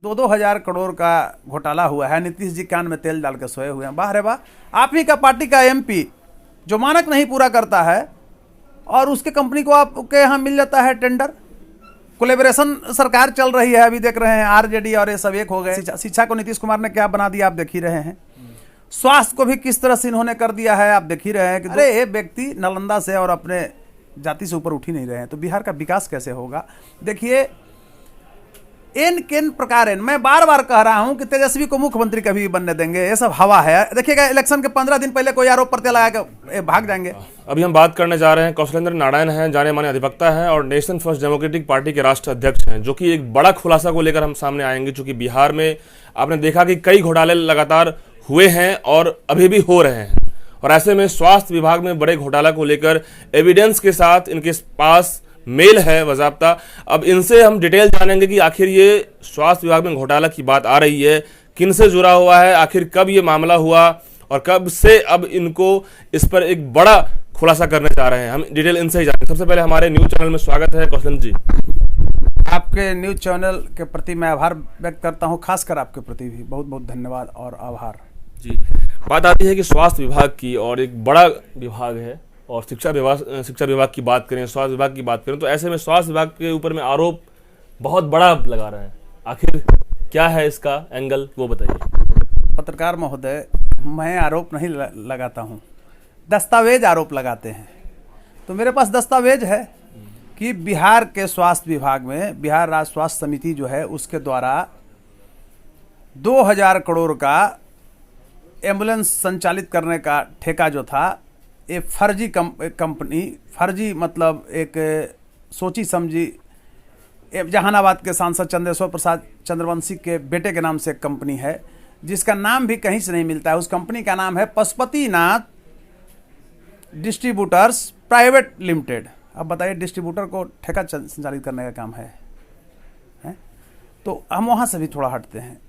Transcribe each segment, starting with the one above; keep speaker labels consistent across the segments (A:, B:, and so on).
A: दो हजार करोड़ का घोटाला हुआ है। नीतीश जी कान में तेल डाल के सोए हुए हैं। वाह रे वाह, आप ही का पार्टी का एमपी जो मानक नहीं पूरा करता है और उसके कंपनी को आपके यहाँ मिल जाता है टेंडर। कोलेबरेशन सरकार चल रही है, अभी देख रहे हैं आरजेडी और ये सब एक हो गए। शिक्षा को नीतीश कुमार ने क्या बना दिया आप देख ही रहे हैं। स्वास्थ्य को भी किस तरह से इन्होंने कर दिया है आप देख ही रहे हैं कि अरे ये व्यक्ति नालंदा से और अपने जाति से ऊपर उठ ही नहीं रहे हैं, तो बिहार का विकास कैसे होगा। देखिए इन किन प्रकार मैं बार बार कह रहा हूं कि तेजस्वी को मुख्यमंत्री कभी बनने देंगे, ये सब हवा है। देखिएगा इलेक्शन के 15 दिन पहले कोई आरोप प्रत्यारोप लगा के भाग जाएंगे।
B: अभी हम बात करने जा रहे हैं कौशलेंद्र नारायण हैं, जाने माने अधिवक्ता हैं और नेशन फर्स्ट डेमोक्रेटिक पार्टी के राष्ट्रीय अध्यक्ष हैं, जो कि एक बड़ा खुलासा को लेकर हम सामने आएंगे। चूंकि बिहार में आपने देखा कि कई घोटाले लगातार हुए हैं और अभी भी हो रहे हैं, और ऐसे में स्वास्थ्य विभाग में बड़े घोटाला को लेकर एविडेंस के साथ इनके पास मेल है बाज़ाब्ता। अब इनसे हम डिटेल जानेंगे कि आखिर ये स्वास्थ्य विभाग में घोटाला की बात आ रही है, किन से जुड़ा हुआ है, आखिर कब ये मामला हुआ और कब से अब इनको इस पर एक बड़ा खुलासा करने जा रहे हैं। हम डिटेल इनसे ही जानेंगे। सबसे पहले हमारे न्यूज चैनल में स्वागत है कौशलेंद्र जी।
A: आपके न्यूज चैनल के प्रति मैं आभार व्यक्त करता हूँ, खासकर आपके प्रति भी बहुत बहुत धन्यवाद और आभार
B: जी। बात आती है कि स्वास्थ्य विभाग की, और एक बड़ा विभाग है, और शिक्षा विभाग की बात करें, स्वास्थ्य विभाग की बात करें, तो ऐसे में स्वास्थ्य विभाग के ऊपर में आरोप बहुत बड़ा लगा रहे हैं। आखिर क्या है इसका एंगल, वो बताइए।
A: पत्रकार महोदय, मैं आरोप नहीं लगाता हूं, दस्तावेज आरोप लगाते हैं। तो मेरे पास दस्तावेज है कि बिहार के स्वास्थ्य विभाग में बिहार राज्य स्वास्थ्य समिति जो है उसके द्वारा 2000 करोड़ का एम्बुलेंस संचालित करने का ठेका जो था, ये फर्जी कंपनी, फर्जी मतलब एक सोची समझी जहानाबाद के सांसद चंदेश्वर प्रसाद चंद्रवंशी के बेटे के नाम से एक कंपनी है, जिसका नाम भी कहीं से नहीं मिलता है। उस कंपनी का नाम है पशुपतिनाथ डिस्ट्रीब्यूटर्स प्राइवेट लिमिटेड। अब बताइए, डिस्ट्रीब्यूटर को ठेका संचालित करने का काम है? तो हम वहाँ से भी थोड़ा हटते हैं।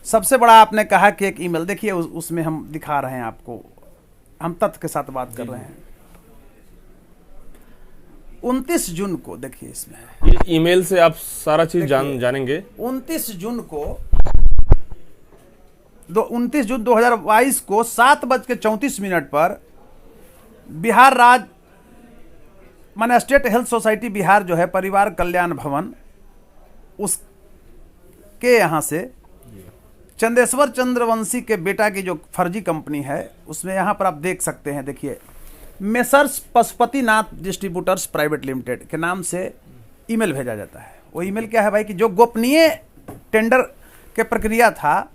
A: सबसे बड़ा आपने कहा कि एक ईमेल, देखिए उसमें हम दिखा रहे हैं आपको, हम तथ्य के साथ बात कर रहे हैं। 29 जून को, देखिए इसमें
B: ये ईमेल से आप सारा चीज जानेंगे।
A: 29 जून 2022 को 7:34 पर बिहार राज्य माने स्टेट हेल्थ सोसाइटी बिहार जो है, परिवार कल्याण भवन, उसके यहाँ से चंदेश्वर चंद्रवंशी के बेटा की जो फर्जी कंपनी है, उसमें यहाँ पर आप देख सकते हैं, देखिए messrs Pashupatinath distributors private limited के नाम से ईमेल भेजा जाता है। वो ईमेल क्या है भाई कि जो गोपनीय टेंडर के प्रक्रिया था,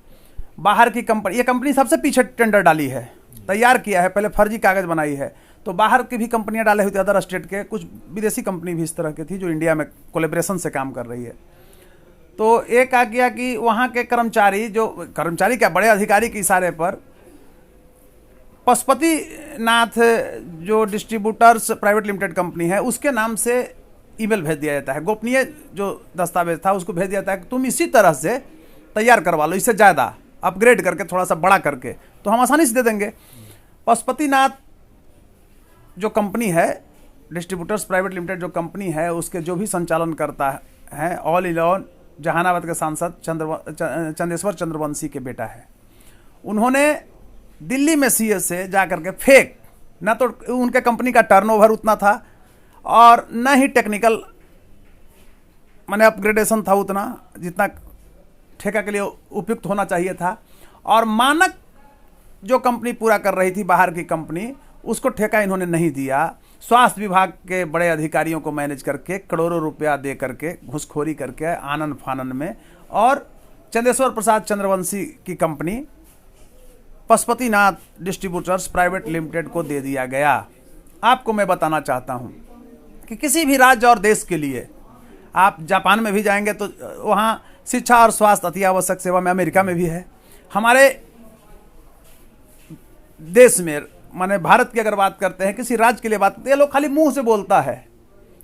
A: बाहर की कंपनी, ये कंपनी सबसे पीछे टेंडर डाली है, तैयार किया है, पहले फर्जी कागज बनाई है। तो बाहर की भी कंपनियां डाले हुई थी, अदर स्टेट के, कुछ विदेशी कंपनी भी इस तरह की थी जो इंडिया में कोलेब्रेशन से काम कर रही है। तो एक आ गया कि वहाँ के कर्मचारी क्या, बड़े अधिकारी के इशारे पर पशुपतिनाथ जो डिस्ट्रीब्यूटर्स प्राइवेट लिमिटेड कंपनी है, उसके नाम से ईमेल भेज दिया जाता है। गोपनीय जो दस्तावेज था उसको भेज दिया जाता है कि तुम इसी तरह से तैयार करवा लो, इससे ज़्यादा अपग्रेड करके, थोड़ा सा बड़ा करके, तो हम आसानी से दे देंगे। पशुपतिनाथ जो कंपनी है, डिस्ट्रीब्यूटर्स प्राइवेट लिमिटेड जो कंपनी है, उसके जो भी संचालन करता है, ऑल इलेवन जहानाबाद के सांसद चंदेश्वर चंद्रवंशी के बेटा है। उन्होंने दिल्ली में सीए से जाकर के फेक, ना तो उनके कंपनी का टर्नओवर उतना था और न ही टेक्निकल माने अपग्रेडेशन था उतना जितना ठेका के लिए उपयुक्त होना चाहिए था, और मानक जो कंपनी पूरा कर रही थी बाहर की कंपनी, उसको ठेका इन्होंने नहीं दिया। स्वास्थ्य विभाग के बड़े अधिकारियों को मैनेज करके करोड़ों रुपया दे करके, घुसखोरी करके, आनन फानन में, और चंदेश्वर प्रसाद चंद्रवंशी की company Pashupatinath distributors private limited को दे दिया गया। आपको मैं बताना चाहता हूं कि किसी भी राज्य और देश के लिए, आप जापान में भी जाएंगे तो वहाँ शिक्षा और स्वास्थ्य अति आवश्यक सेवा में, अमेरिका में भी है, हमारे देश में माने भारत की अगर बात करते हैं, किसी राज्य के लिए बात करते हैं, ये लोग खाली मुंह से बोलता है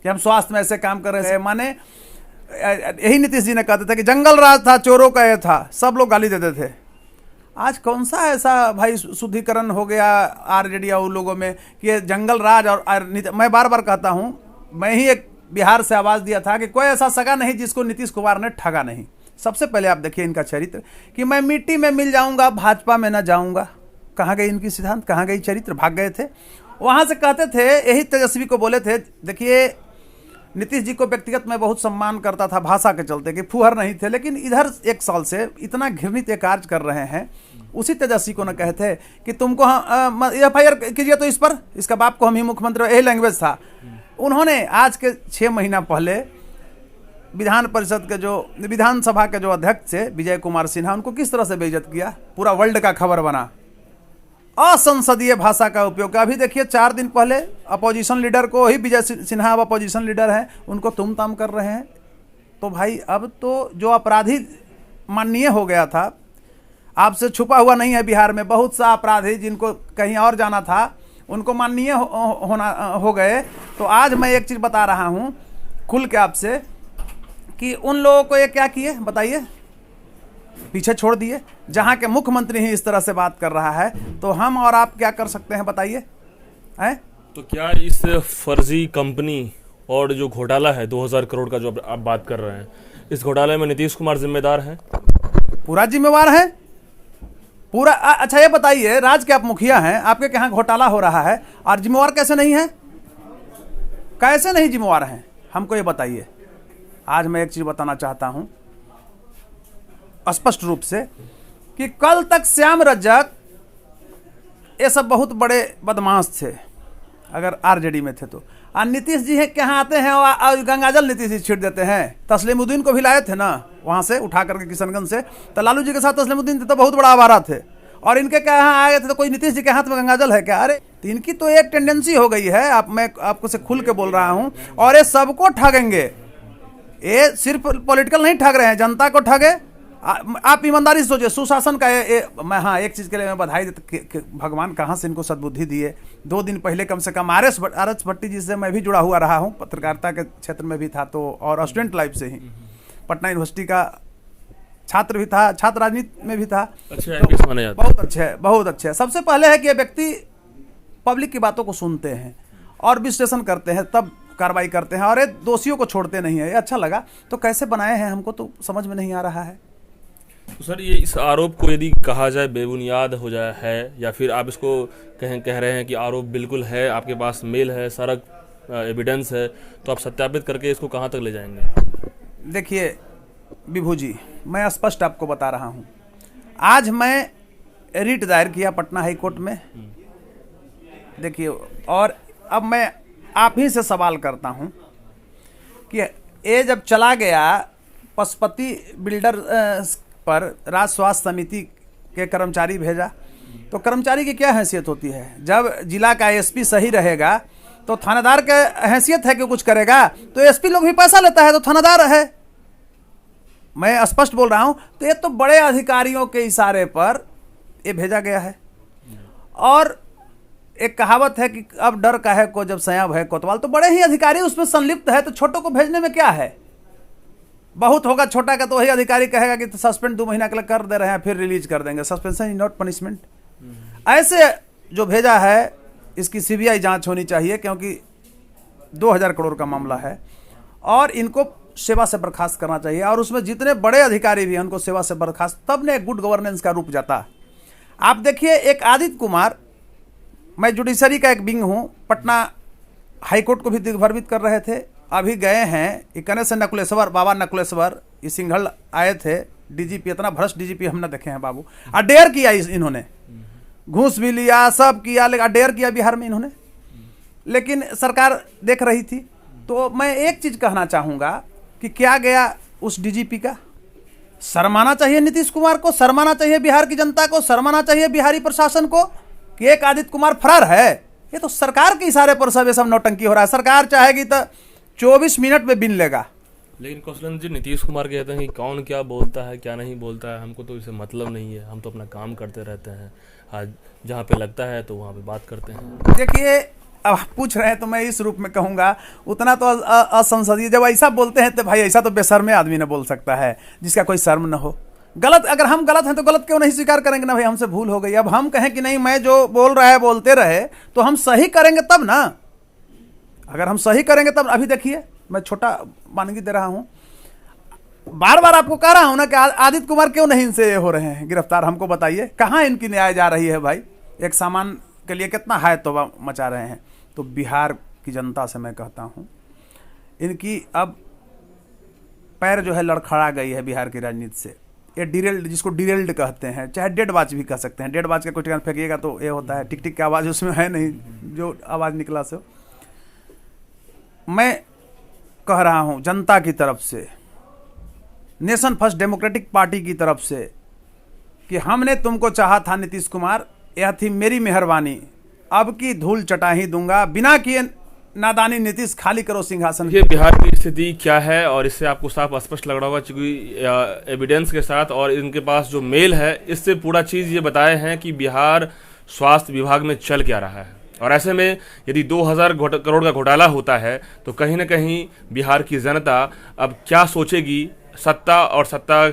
A: कि हम स्वास्थ्य में ऐसे काम कर रहे हैं। माने यही नीतीश जी ने कहते थे कि जंगल राज था, चोरों का ये था, सब लोग गाली देते थे। आज कौन सा ऐसा भाई शुद्धिकरण हो गया आरजेडी और उन लोगों में कि ये जंगल राज और मैं बार बार कहता हूँ, मैं ही एक बिहार से आवाज़ दिया था कि कोई ऐसा सगा नहीं जिसको नीतीश कुमार ने ठगा नहीं। सबसे पहले आप देखिए इनका चरित्र कि मैं मिट्टी में मिल जाऊंगा, भाजपा में न जाऊंगा। कहाँ गई इनकी सिद्धांत, कहाँ गई चरित्र, भाग गए थे। वहां से कहते थे, यही तेजस्वी को बोले थे, देखिए नीतीश जी को व्यक्तिगत मैं बहुत सम्मान करता था भाषा के चलते कि फुहर नहीं थे, लेकिन इधर 1 साल से इतना घृणित कार्य कर रहे हैं। उसी तेजस्वी को न कहे थे कि तुमको FIR कीजिए तो इस पर, इसका बाप को हम ही मुख्यमंत्री, यही लैंग्वेज था। उन्होंने आज के 6 महीना पहले विधान परिषद के जो विधानसभा के जो अध्यक्ष थे विजय कुमार सिन्हा, उनको किस तरह से बेइज्जत किया, पूरा वर्ल्ड का खबर बना। असंसदीय भाषा का उपयोग। अभी देखिए 4 दिन पहले अपोजिशन लीडर को, ही विजय सिन्हा अब अपोजिशन लीडर हैं, उनको तुम ताम कर रहे हैं। तो भाई अब तो जो अपराधी माननीय हो गया था, आपसे छुपा हुआ नहीं है। बिहार में बहुत सा अपराधी जिनको कहीं और जाना था उनको माननीय हो गए। तो आज मैं एक चीज़ बता रहा हूँ खुल के आपसे कि उन लोगों को ये क्या किए बताइए, पीछे छोड़ दिए। जहाँ के मुख्यमंत्री ही इस तरह से बात कर रहा है तो हम और आप क्या कर सकते हैं बताइए, हैं?
B: तो क्या इस फर्जी कंपनी और जो घोटाला है 2000 करोड़ का जो आप बात कर रहे हैं, इस घोटाले में नीतीश कुमार जिम्मेदार हैं?
A: पूरा जिम्मेवार है, पूरा। अच्छा ये बताइए, राज्य के आप मुखिया हैं, आपके यहाँ घोटाला हो रहा है और जिम्मेवार कैसे नहीं है, कैसे नहीं जिम्मेवार हैं, हमको ये बताइए। आज मैं एक चीज बताना चाहता हूं स्पष्ट रूप से कि कल तक श्याम रजक ये सब बहुत बड़े बदमाश थे अगर आरजेडी में थे तो। और नीतीश जी के यहाँ आते हैं और गंगाजल नीतीश जी छीट देते हैं। तस्लीमुद्दीन को भी लाए थे ना वहाँ से उठा करके किशनगंज से, तो लालू जी के साथ तस्लीमुद्दीन थे तो बहुत बड़ा आवारा थे, और इनके क्या यहाँ आए थे तो कोई नीतीश जी के हाथ में गंगाजल है क्या? अरे इनकी तो एक टेंडेंसी हो गई है, मैं आपको से खुल के बोल रहा हूँ, और ये सबको ठगेंगे। ये सिर्फ पॉलिटिकल नहीं ठग रहे हैं, जनता को ठगे। आप ईमानदारी से सोचिए, सुशासन का मैं हाँ एक चीज़ के लिए मैं बधाई देता, भगवान कहाँ से इनको सद्बुद्धि दिए। 2 दिन पहले कम से कम आर एस भट्टी जी से मैं भी जुड़ा हुआ रहा हूँ, पत्रकारिता के क्षेत्र में भी था तो, और स्टूडेंट लाइफ से ही पटना यूनिवर्सिटी का छात्र भी था, छात्र राजनीति में भी था।
B: तो
A: बहुत अच्छे, बहुत अच्छे। सबसे पहले है कि ये व्यक्ति पब्लिक की बातों को सुनते हैं और विश्लेषण करते हैं, तब कार्रवाई करते हैं, और ये दोषियों को छोड़ते नहीं है। ये अच्छा लगा। तो कैसे बनाए हैं हमको तो समझ में नहीं आ रहा है।
B: तो सर ये इस आरोप को यदि कहा जाए बेबुनियाद हो जाए है, या फिर आप इसको कह रहे हैं कि आरोप बिल्कुल है, आपके पास मेल है, सारा एविडेंस है, तो आप सत्यापित करके इसको कहाँ तक ले जाएंगे?
A: देखिए विभू जी, मैं स्पष्ट आपको बता रहा हूँ, आज मैं रिट दायर किया पटना हाई कोर्ट में। देखिए, और अब मैं आप ही से सवाल करता हूँ कि ये जब चला गया पशुपति बिल्डर पर राज्य स्वास्थ्य समिति के कर्मचारी भेजा, तो कर्मचारी की क्या हैसियत होती है? जब जिला का एसपी सही रहेगा तो थानेदार का हैसियत है कि कुछ करेगा, तो एसपी लोग भी पैसा लेता है तो थानेदार है। मैं स्पष्ट बोल रहा हूं। तो ये तो बड़े अधिकारियों के इशारे पर ये भेजा गया है। और एक कहावत है कि अब डर काहे को जब सया भय कोतवाल, तो बड़े ही अधिकारी उसमें संलिप्त है, तो छोटों को भेजने में क्या है? बहुत होगा छोटा का तो वही अधिकारी कहेगा कि तो सस्पेंड 2 महीना के लिए कर दे रहे हैं, फिर रिलीज कर देंगे। Suspension is not punishment. ऐसे जो भेजा है इसकी सीबीआई जांच होनी चाहिए, क्योंकि 2000 करोड़ का मामला है और इनको सेवा से बर्खास्त करना चाहिए। और उसमें जितने बड़े अधिकारी भी हैं उनको सेवा से बर्खास्त, तब ने गुड गवर्नेंस का रूप जाता। आप देखिए, एक आदित्य कुमार, मैं जुडिशरी का एक विंग हूँ, पटना हाईकोर्ट को भी दिग्भ्रमित कर रहे थे। अभी गए हैं इकने से नकुलेश्वर, बाबा नकुलेश्वर, ये सिंघल आए थे डीजीपी, इतना भ्रष्ट डीजीपी हमने देखे हैं बाबू। अडेयर किया इन्होंने, घूस भी लिया, सब किया, लेकिन अडेयर किया बिहार में इन्होंने, लेकिन सरकार देख रही थी। तो मैं एक चीज कहना चाहूंगा कि क्या गया उस डीजीपी का? शर्माना चाहिए नीतीश कुमार को, शर्माना चाहिए बिहार की जनता को, शर्माना चाहिए बिहारी प्रशासन को कि एक आदित्य कुमार फरार है। ये तो सरकार के इशारे पर सब ये सब नौटंकी हो रहा है। सरकार चाहेगी तो 24 मिनट में बिन लेगा।
B: लेकिन कौशलेंद्र जी, नीतीश कुमार कहते हैं कि कौन क्या बोलता है क्या नहीं बोलता है, हमको तो इससे मतलब नहीं है, हम तो अपना काम करते रहते हैं, आज जहाँ पे लगता है तो वहाँ पे बात करते हैं।
A: देखिए, अब पूछ रहे हैं तो मैं इस रूप में कहूँगा, उतना तो असंसदीय। जब ऐसा बोलते हैं तो भाई ऐसा तो बेशर्मे आदमी ने बोल सकता है जिसका कोई शर्म न हो। गलत, अगर हम गलत हैं तो गलत क्यों नहीं स्वीकार करेंगे ना भाई, हमसे भूल हो गई। अब हम कहें कि नहीं, मैं जो बोल रहा है बोलते रहे, तो हम सही करेंगे तब ना। अगर हम सही करेंगे तब, अभी देखिए मैं छोटा मानगी दे रहा हूँ, बार बार आपको कह रहा हूं ना कि आदित्य कुमार क्यों नहीं इनसे ये हो रहे हैं गिरफ्तार, हमको बताइए कहाँ इनकी न्याय जा रही है भाई। एक सामान के लिए कितना हाय तौबा मचा रहे हैं। तो बिहार की जनता से मैं कहता हूं, इनकी अब पैर जो है लड़खड़ा गई है बिहार की राजनीति से। ये डिरेल्ड, जिसको डिरेल्ड कहते हैं, चाहे डेड बाज भी कह सकते हैं। डेड बाज का कोई ठिकाना फेंकिएगा तो ये होता है, टिक टिक की आवाज़ उसमें है नहीं, जो आवाज़ निकला से। मैं कह रहा हूं जनता की तरफ से, नेशन फर्स्ट डेमोक्रेटिक पार्टी की तरफ से, कि हमने तुमको चाहा था नीतीश कुमार, यह थी मेरी मेहरबानी, अब की धूल चटा ही दूंगा, बिना किए नादानी नीतीश, खाली करो सिंहासन।
B: ये बिहार की स्थिति क्या है, और इससे आपको साफ स्पष्ट लग रहा होगा क्योंकि एविडेंस के साथ और इनके पास जो मेल है, इससे पूरा चीज़ ये बताए हैं कि बिहार स्वास्थ्य विभाग में चल क्या रहा है। और ऐसे में यदि 2000 करोड़ का घोटाला होता है तो कहीं ना कहीं बिहार की जनता अब क्या सोचेगी। सत्ता और सत्ता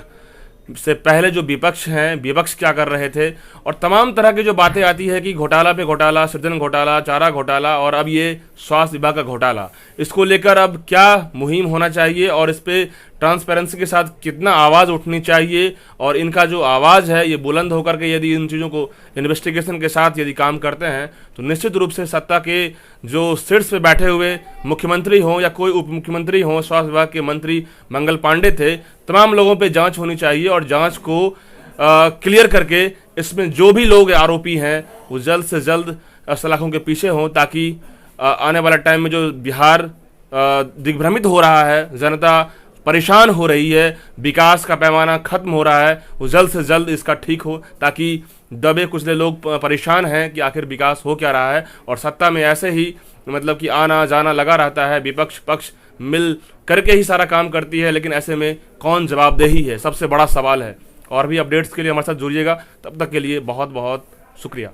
B: से पहले जो विपक्ष हैं, विपक्ष क्या कर रहे थे, और तमाम तरह की जो बातें आती है कि घोटाला पे घोटाला, सृजन घोटाला, चारा घोटाला, और अब ये स्वास्थ्य विभाग का घोटाला, इसको लेकर अब क्या मुहिम होना चाहिए और इस पे ट्रांसपेरेंसी के साथ कितना आवाज़ उठनी चाहिए। और इनका जो आवाज़ है ये बुलंद होकर के यदि इन चीज़ों को इन्वेस्टिगेशन के साथ यदि काम करते हैं तो निश्चित रूप से सत्ता के जो शीर्ष पे बैठे हुए मुख्यमंत्री हों या कोई उप मुख्यमंत्री हों, स्वास्थ्य विभाग के मंत्री मंगल पांडे थे, तमाम लोगों पे जांच होनी चाहिए और जांच को क्लियर करके इसमें जो भी लोग आरोपी हैं वो जल्द से जल्द सलाखों के पीछे हों, ताकि आने वाला टाइम में जो बिहार दिग्भ्रमित हो रहा है, जनता परेशान हो रही है, विकास का पैमाना खत्म हो रहा है, वो जल्द से जल्द इसका ठीक हो, ताकि दबे कुचले लोग परेशान हैं कि आखिर विकास हो क्या रहा है। और सत्ता में ऐसे ही मतलब कि आना जाना लगा रहता है, विपक्ष पक्ष मिल करके ही सारा काम करती है, लेकिन ऐसे में कौन जवाबदेही है, सबसे बड़ा सवाल है। और भी अपडेट्स के लिए हमारे साथ जुड़िएगा, तब तक के लिए बहुत बहुत शुक्रिया।